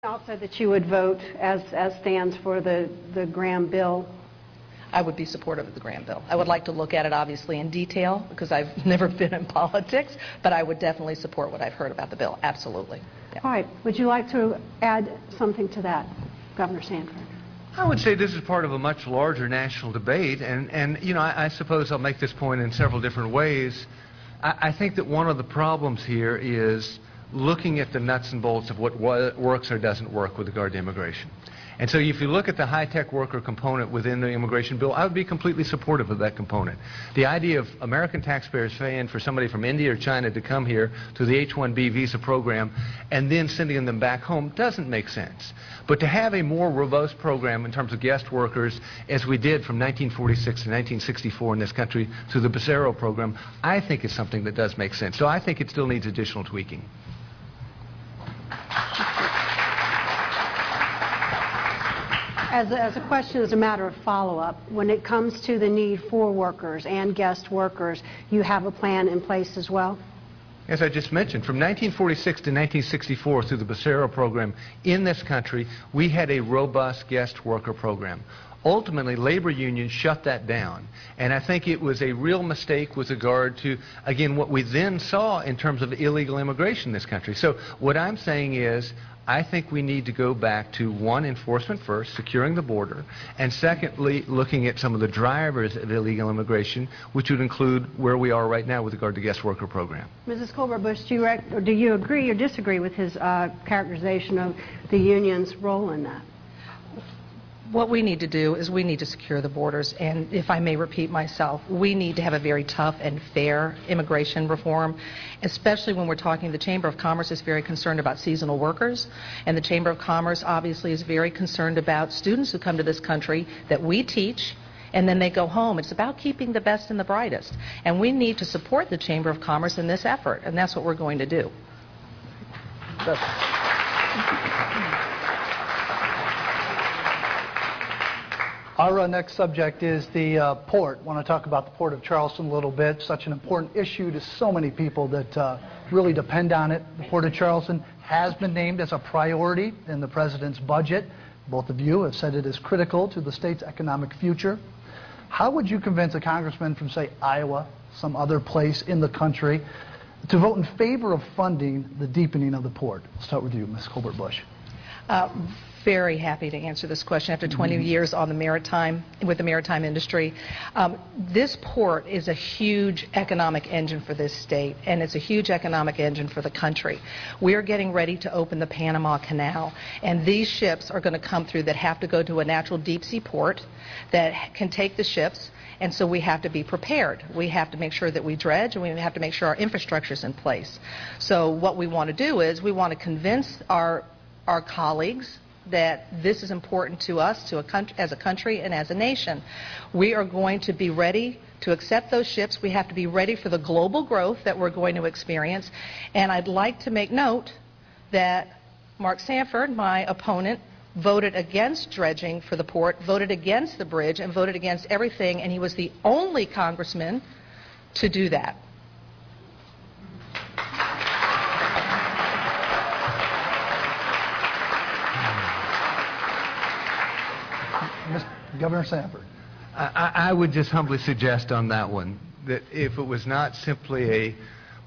Also that you would vote as stands for the Graham bill. I would be supportive of the Graham bill. I would like to look at it obviously in detail because I've never been in politics, but I would definitely support what I've heard about the bill. Absolutely. Yeah. All right. Would you like to add something to that, Governor Sanford? I would say this is part of a much larger national debate, and you know, I suppose I'll make this point in several different ways. I think that one of the problems here is looking at the nuts and bolts of what works or doesn't work with regard to immigration. And so if you look at the high-tech worker component within the immigration bill, I would be completely supportive of that component. The idea of American taxpayers paying for somebody from India or China to come here to the H-1B visa program and then sending them back home doesn't make sense. But to have a more robust program in terms of guest workers, as we did from 1946 to 1964 in this country through the Becerra program, I think is something that does make sense. So I think it still needs additional tweaking. As a question, as a matter of follow-up, when it comes to the need for workers and guest workers, you have a plan in place as well? As I just mentioned, from 1946 to 1964 through the Becerra program in this country, we had a robust guest worker program. Ultimately, labor unions shut that down, and I think it was a real mistake with regard to, again, what we then saw in terms of illegal immigration in this country. So what I'm saying is, I think we need to go back to, one, enforcement first, securing the border, and secondly, looking at some of the drivers of illegal immigration, which would include where we are right now with regard to guest worker program. Mrs. Colbert-Bush, do you agree or disagree with his characterization of the union's role in that? What we need to do is we need to secure the borders, and if I may repeat myself, we need to have a very tough and fair immigration reform, especially when we're talking, the Chamber of Commerce is very concerned about seasonal workers, and the Chamber of Commerce obviously is very concerned about students who come to this country that we teach and then they go home. It's about keeping the best and the brightest, and we need to support the Chamber of Commerce in this effort, and that's what we're going to do. Our next subject is the port. I want to talk about the Port of Charleston a little bit. Such an important issue to so many people that really depend on it. The Port of Charleston has been named as a priority in the President's budget. Both of you have said it is critical to the state's economic future. How would you convince a congressman from, say, Iowa, some other place in the country, to vote in favor of funding the deepening of the port? I'll start with you, Ms. Colbert-Bush. Very happy to answer this question after 20 years on the maritime, with the maritime industry. This port is a huge economic engine for this state, and it's a huge economic engine for the country. We are getting ready to open the Panama Canal, and these ships are going to come through that have to go to a natural deep sea port that can take the ships. And so we have to be prepared. We have to make sure that we dredge, and we have to make sure our infrastructure is in place. So what we want to do is we want to convince our colleagues that this is important to us as a country and as a nation. We are going to be ready to accept those ships. We have to be ready for the global growth that we're going to experience. And I'd like to make note that Mark Sanford, my opponent, voted against dredging for the port, voted against the bridge, and voted against everything, and he was the only congressman to do that. Governor Sanford. I would just humbly suggest on that one that if it was not simply a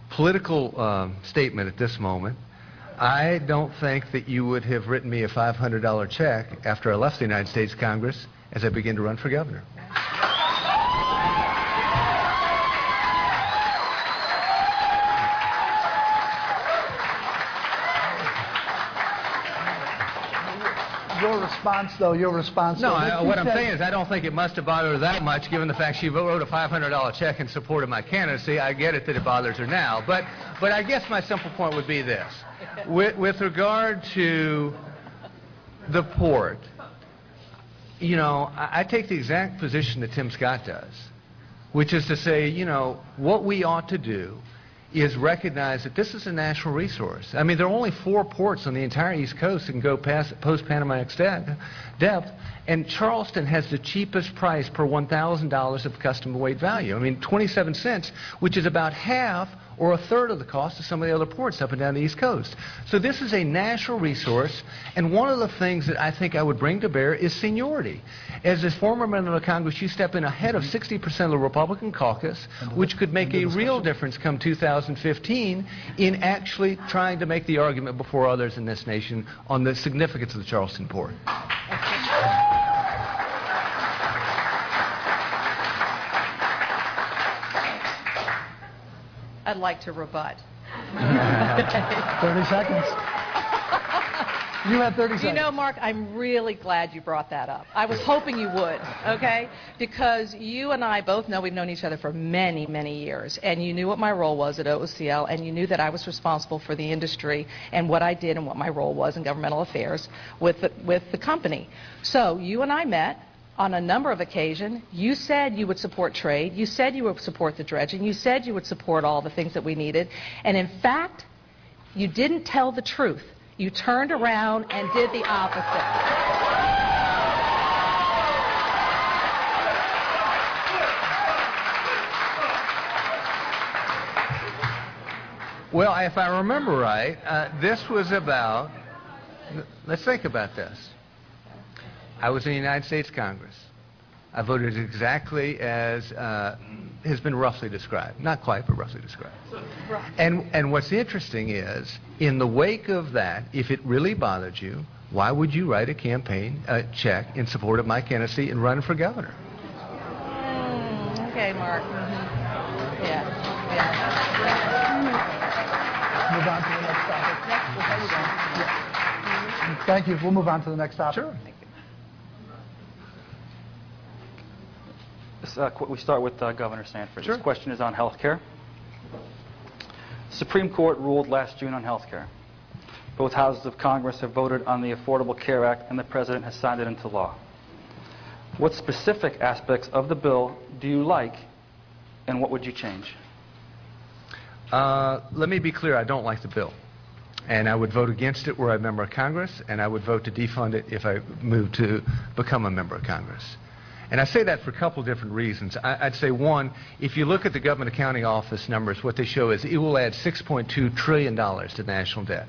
political statement at this moment, I don't think that you would have written me a $500 check after I left the United States Congress as I began to run for governor. Your response. No, what I'm saying is I don't think it must have bothered her that much, given the fact she wrote a $500 check in support of my candidacy. I get it that it bothers her now, but I guess my simple point would be this: with regard to the port, you know, I take the exact position that Tim Scott does, which is to say, you know, what we ought to do is recognize that this is a national resource. I mean, there are only 4 ports on the entire East Coast that can go past post-Panamax depth, and Charleston has the cheapest price per $1,000 of customer weight value. I mean, 27 cents, which is about half or a third of the cost of some of the other ports up and down the East Coast. So this is a national resource, and one of the things that I think I would bring to bear is seniority. As a former member of Congress, you step in ahead of 60% of the Republican caucus, which could make a real difference come 2015 in actually trying to make the argument before others in this nation on the significance of the Charleston port. I'd like to rebut. 30 seconds. You had 30 seconds. You know, Mark, I'm really glad you brought that up. I was hoping you would, okay? Because you and I both know we've known each other for many, many years, and you knew what my role was at OOCL, and you knew that I was responsible for the industry and what I did and what my role was in governmental affairs with the company. So you and I met on a number of occasions. You said you would support trade. You said you would support the dredging. You said you would support all the things that we needed. And in fact, you didn't tell the truth. You turned around and did the opposite. Well, if I remember right, this was about, let's think about this. I was in the United States Congress. I voted exactly as has been roughly described. Not quite, but roughly described. And what's interesting is, in the wake of that, if it really bothered you, why would you write a campaign check in support of my candidacy and run for governor? Okay, Mark. Yeah. Move on to the next topic. Thank you. We'll move on to the next topic. Sure. We start with Governor Sanford. Sure. This question is on health care. Supreme Court ruled last June on health care. Both houses of Congress have voted on the Affordable Care Act, and the President has signed it into law. What specific aspects of the bill do you like, and what would you change? Let me be clear, I don't like the bill. And I would vote against it were I a member of Congress, and I would vote to defund it if I moved to become a member of Congress. And I say that for a couple of different reasons. I'd say, one, if you look at the Government Accounting Office numbers, what they show is it will add $6.2 trillion to national debt.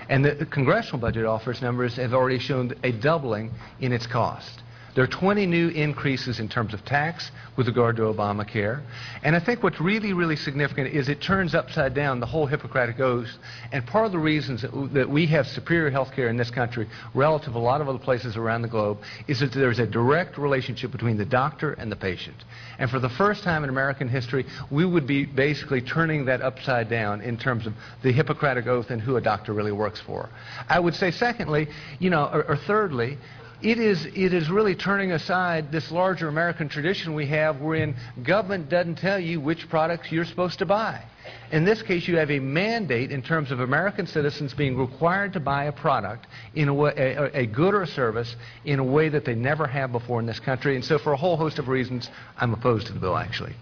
And the Congressional Budget Office numbers have already shown a doubling in its cost. There are 20 new increases in terms of tax with regard to Obamacare. And I think what's really, really significant is it turns upside down the whole Hippocratic Oath. And part of the reasons that we have superior health care in this country relative to a lot of other places around the globe is that there's a direct relationship between the doctor and the patient. And for the first time in American history, we would be basically turning that upside down in terms of the Hippocratic Oath and who a doctor really works for. I would say secondly, or thirdly, it is really turning aside this larger American tradition we have wherein government doesn't tell you which products you're supposed to buy. In this case, you have a mandate in terms of American citizens being required to buy a product in a way, a good or a service in a way that they never have before in this country. And so for a whole host of reasons, I'm opposed to the bill, actually.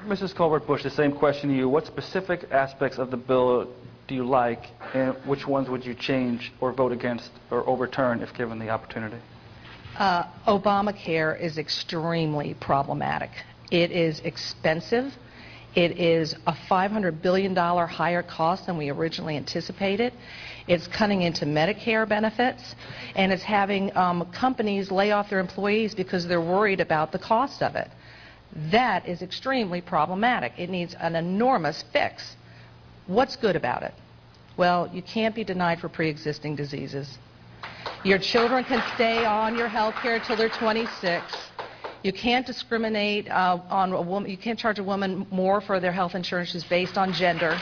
Mrs. Colbert Bush, the same question to you. What specific aspects of the bill do you like, and which ones would you change or vote against or overturn if given the opportunity? Obamacare is extremely problematic. It is expensive. It is a $500 billion higher cost than we originally anticipated. It's cutting into Medicare benefits, and it's having companies lay off their employees because they're worried about the cost of it. That is extremely problematic. It needs an enormous fix. What's good about it? Well, you can't be denied for pre-existing diseases. Your children can stay on your health care till they're 26. You can't discriminate on a woman. You can't charge a woman more for their health insurance just based on gender.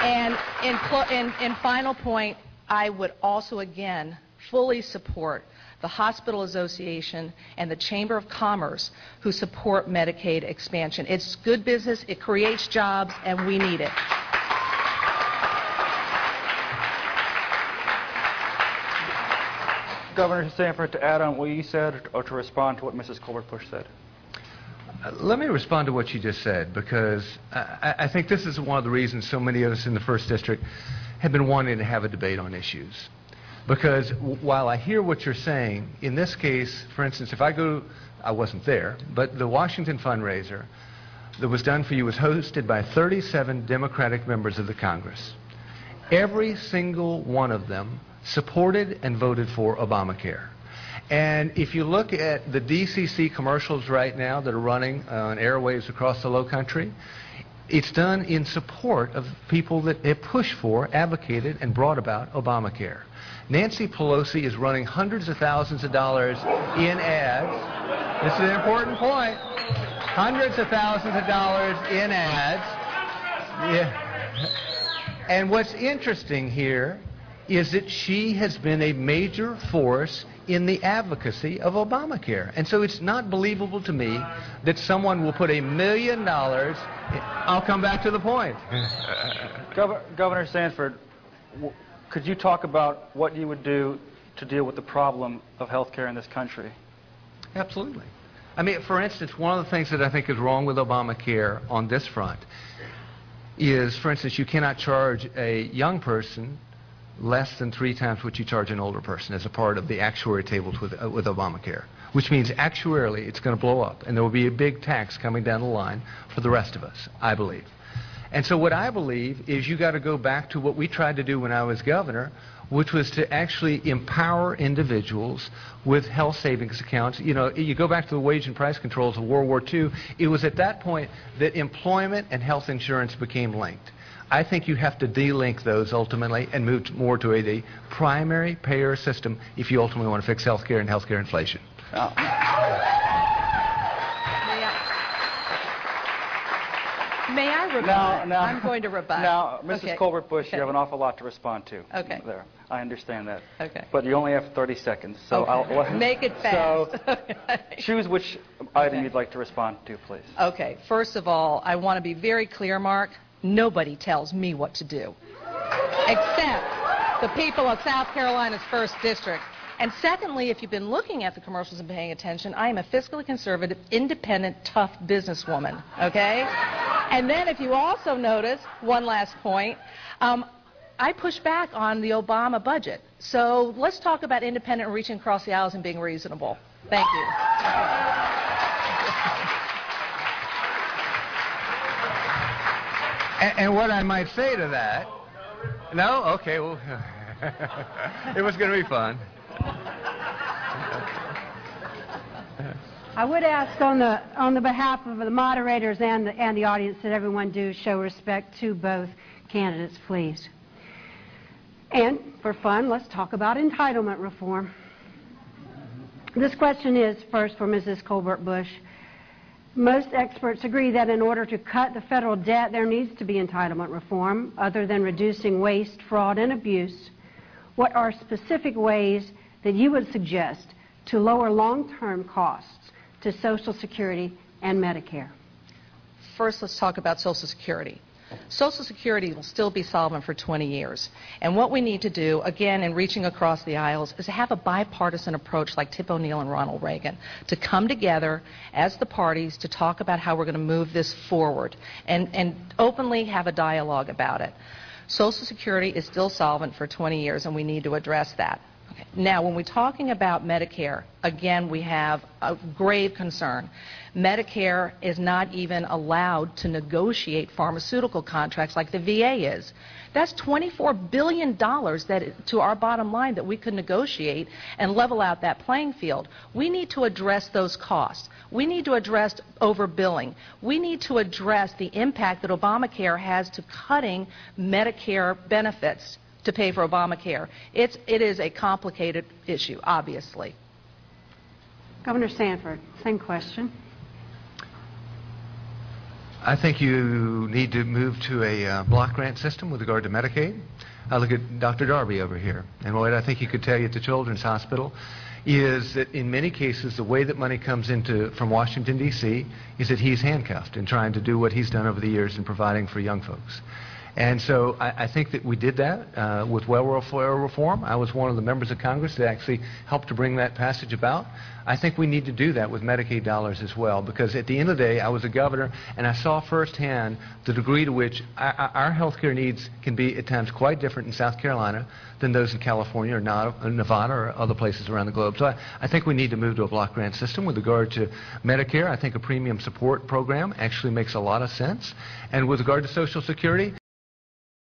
And in final point, I would also again fully support the Hospital Association and the Chamber of Commerce who support Medicaid expansion. It's good business, it creates jobs, and we need it. Governor Sanford, to add on what you said or to respond to what Mrs. Colbert Bush said. Let me respond to what you just said, because I think this is one of the reasons so many of us in the 1st District have been wanting to have a debate on issues. Because while I hear what you're saying, in this case, for instance, if I wasn't there, but the Washington fundraiser that was done for you was hosted by 37 Democratic members of the Congress. Every single one of them supported and voted for Obamacare. And if you look at the DCC commercials right now that are running on airwaves across the low country, it's done in support of people that have pushed for, advocated, and brought about Obamacare. Nancy Pelosi is running hundreds of thousands of dollars in ads. This is an important point. Hundreds of thousands of dollars in ads. Yeah. And what's interesting here is that she has been a major force in the advocacy of Obamacare. And so it's not believable to me that someone will put $1 million. I'll come back to the point. Governor Sanford, could you talk about what you would do to deal with the problem of health care in this country? Absolutely. I mean, for instance, one of the things that I think is wrong with Obamacare on this front is, for instance, you cannot charge a young person less than 3 times what you charge an older person as a part of the actuary tables with Obamacare, which means actuarially it's going to blow up, and there will be a big tax coming down the line for the rest of us, I believe. And so what I believe is you got to go back to what we tried to do when I was governor, which was to actually empower individuals with health savings accounts. You know, you go back to the wage and price controls of World War II, it was at that point that employment and health insurance became linked. I think you have to de-link those ultimately and move more to a primary payer system if you ultimately want to fix health care and health care inflation. May I rebut? Now, I'm going to rebut. Now, Mrs. Okay. Colbert-Bush, Okay. you have an awful lot to respond to. Okay. There. I understand that. Okay. But you only have 30 seconds, so Okay. I'll... Make it fast. So, choose which item Okay. you'd like to respond to, please. Okay, first of all, I want to be very clear, Mark. Nobody tells me what to do, except the people of South Carolina's 1st District. And secondly, if you've been looking at the commercials and paying attention, I am a fiscally conservative, independent, tough businesswoman, okay? And then if you also notice, one last point, I push back on the Obama budget. So let's talk about independent and reaching across the aisles and being reasonable. Thank you. And what I might say to that, no? Okay, well, it was going to be fun. I would ask on the behalf of the moderators and the audience that everyone do show respect to both candidates, please. And for fun, let's talk about entitlement reform. This question is first for Mrs. Colbert-Bush. Most experts agree that in order to cut the federal debt, there needs to be entitlement reform, other than reducing waste, fraud, and abuse. What are specific ways that you would suggest to lower long-term costs to Social Security and Medicare? First, let's talk about Social Security. Social Security will still be solvent for 20 years. And what we need to do, again, in reaching across the aisles, is to have a bipartisan approach like Tip O'Neill and Ronald Reagan, to come together as the parties to talk about how we're going to move this forward and openly have a dialogue about it. Social Security is still solvent for 20 years, and we need to address that. Okay. Now, when we're talking about Medicare, again, we have a grave concern. Medicare is not even allowed to negotiate pharmaceutical contracts like the VA is. That's $24 billion to our bottom line that we could negotiate and level out that playing field. We need to address those costs. We need to address overbilling. We need to address the impact that Obamacare has to cutting Medicare benefits to pay for Obamacare. It is a complicated issue, obviously. Governor Sanford, same question. I think you need to move to a block grant system with regard to Medicaid. I look at Dr. Darby over here, and what I think he could tell you at the Children's Hospital is that in many cases the way that money comes from Washington, D.C. is that he's handcuffed in trying to do what he's done over the years in providing for young folks. And so I think that we did that with welfare reform. I was one of the members of Congress that actually helped to bring that passage about. I think we need to do that with Medicaid dollars as well, because at the end of the day, I was a governor, and I saw firsthand the degree to which our health care needs can be at times quite different in South Carolina than those in California or Nevada or other places around the globe. So I think we need to move to a block grant system. With regard to Medicare, I think a premium support program actually makes a lot of sense. And with regard to Social Security,